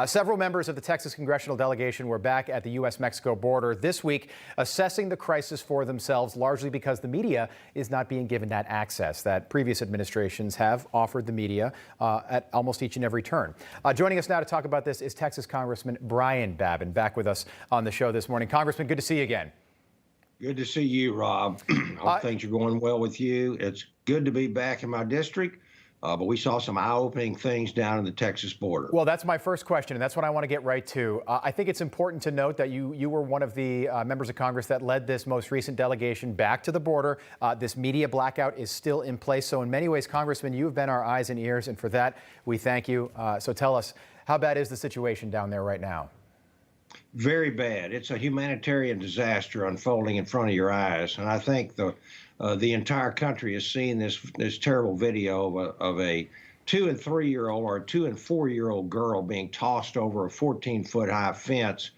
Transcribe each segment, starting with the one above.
Several members of the Texas congressional delegation were back at the U.S. Mexico border this week assessing the crisis for themselves, largely because the media is not being given that access that previous administrations have offered the media at almost each and every turn. Joining us now to talk about this is Texas Congressman Brian Babin, back with us on the show this morning. Congressman, good to see you again. Good to see you, Rob. Hope things are going well with you. It's good to be back in my district, but we saw some eye-opening things down in the Texas border. Well, that's my first question, and that's what I want to get right to. I think it's important to note that you were one of the members of Congress that led this most recent delegation back to the border. This media blackout is still in place. So in many ways, Congressman, you have been our eyes and ears, and for that, we thank you. So tell us, how bad is the situation down there right now? Very bad. It's a humanitarian disaster unfolding in front of your eyes, and I think the entire country has seen this terrible video of a 2- and 3-year-old or a 2- and 4-year-old girl being tossed over a 14-foot high fence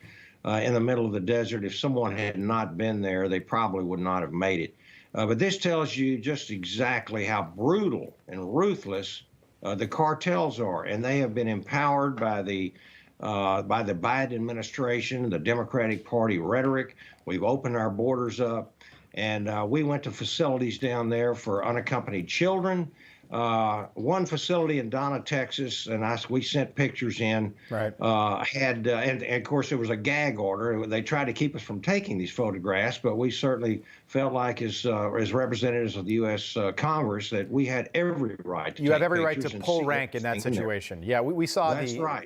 in the middle of the desert. If someone had not been there, they probably would not have made it. But this tells you just exactly how brutal and ruthless the cartels are, and they have been empowered by the Biden administration, the Democratic Party rhetoric. We've opened our borders up, and we went to facilities down there for unaccompanied children. One facility in Donna, Texas, and we sent pictures in, right. And of course there was a gag order. They tried to keep us from taking these photographs, but we certainly felt like as representatives of the U.S. Congress that we had every right to You have every right to pull rank in that in situation. Yeah, we saw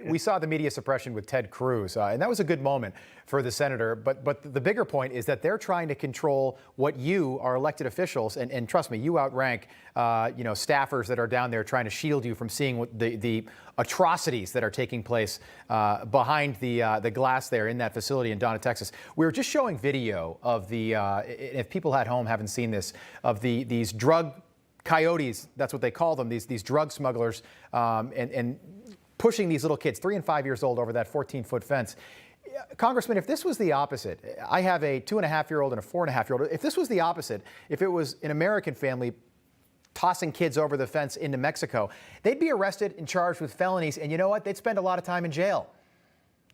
we saw the media suppression with Ted Cruz, and that was a good moment for the senator. But the bigger point is that they're trying to control what you, our elected officials, and trust me, you outrank staffers that are down there trying to shield you from seeing what the atrocities that are taking place behind the glass there in that facility in Donna, Texas. We were just showing video of if people at home haven't seen this, of these drug coyotes, that's what they call them, these drug smugglers, and pushing these little kids, 3 and 5 years old, over that 14-foot fence. Congressman, if this was the opposite, I have a 2.5-year-old and a 4.5-year-old. If this was the opposite, if it was an American family tossing kids over the fence into Mexico, they'd be arrested and charged with felonies. And you know what? They'd spend a lot of time in jail.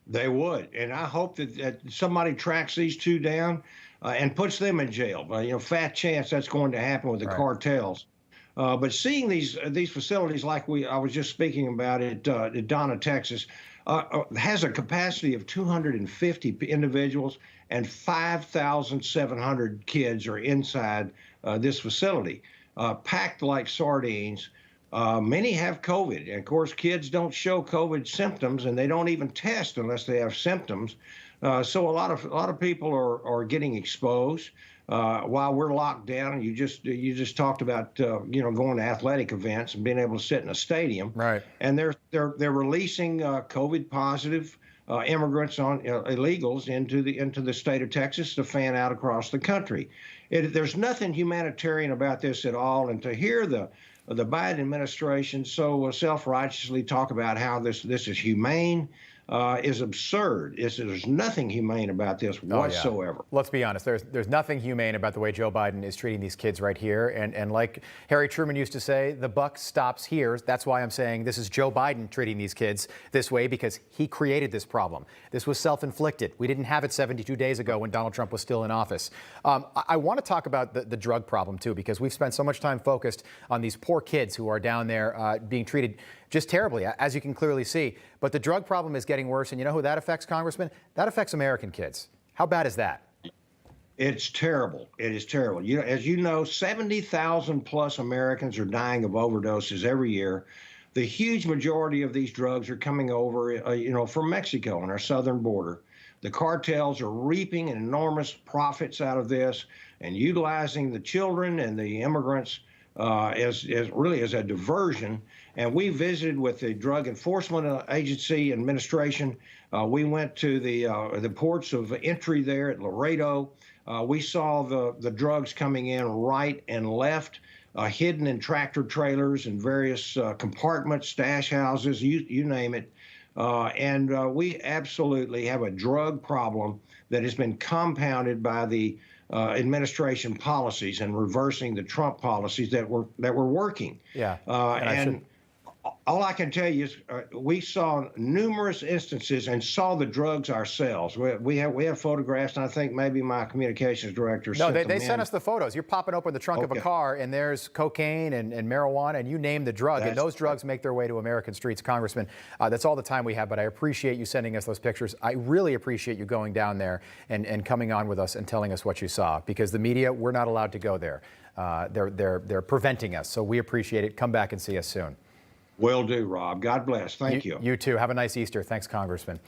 They would. And I hope that somebody tracks these two down and puts them in jail. Fat chance that's going to happen with the cartels. But seeing these facilities like I was just speaking about at Donna, Texas, has a capacity of 250 individuals, and 5,700 kids are inside this facility, packed like sardines. Many have COVID, and of course, kids don't show COVID symptoms, and they don't even test unless they have symptoms. So a lot of people are getting exposed while we're locked down. You just talked about going to athletic events and being able to sit in a stadium, right? And they're releasing COVID positive immigrants on illegals into the state of Texas to fan out across the country. There's nothing humanitarian about this at all, and to hear the Biden administration so self-righteously talk about how this is humane is absurd. There's nothing humane about this whatsoever. Yeah. Let's be honest. There's nothing humane about the way Joe Biden is treating these kids right here. And like Harry Truman used to say, the buck stops here. That's why I'm saying this is Joe Biden treating these kids this way, because he created this problem. This was self-inflicted. We didn't have it 72 days ago when Donald Trump was still in office. I want to talk about the drug problem, too, because we've spent so much time focused on these poor kids who are down there being treated just terribly, as you can clearly see. But the drug problem is getting worse. And you know who that affects, Congressman? That affects American kids. How bad is that? It's terrible. It is terrible. As you know, 70,000 plus Americans are dying of overdoses every year. The huge majority of these drugs are coming over, from Mexico on our southern border. The cartels are reaping enormous profits out of this and utilizing the children and the immigrants as a diversion. And we visited with the Drug Enforcement Agency administration. We went to the ports of entry there at Laredo. We saw the drugs coming in right and left, hidden in tractor trailers and various compartments, stash houses, you name it. And we absolutely have a drug problem that has been compounded by the administration policies and reversing the Trump policies that were working. Yeah. And All I can tell you is we saw numerous instances and saw the drugs ourselves. We have photographs, and I think maybe my communications director No, sent they sent us the photos. You're popping open the trunk of a car, and there's cocaine and marijuana, and you name the drug, and those drugs make their way to American streets. Congressman, that's all the time we have, but I appreciate you sending us those pictures. I really appreciate you going down there and coming on with us and telling us what you saw, because the media, we're not allowed to go there. They're preventing us, so we appreciate it. Come back and see us soon. Will do, Rob. God bless. Thank you. You too. Have a nice Easter. Thanks, Congressman.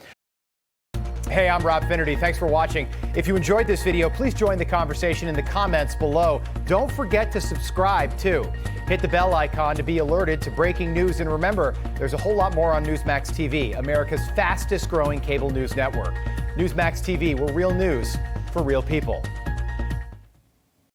Hey, I'm Rob Finnerty. Thanks for watching. If you enjoyed this video, please join the conversation in the comments below. Don't forget to subscribe, too. Hit the bell icon to be alerted to breaking news. And remember, there's a whole lot more on Newsmax TV, America's fastest growing cable news network. Newsmax TV, we're real news for real people.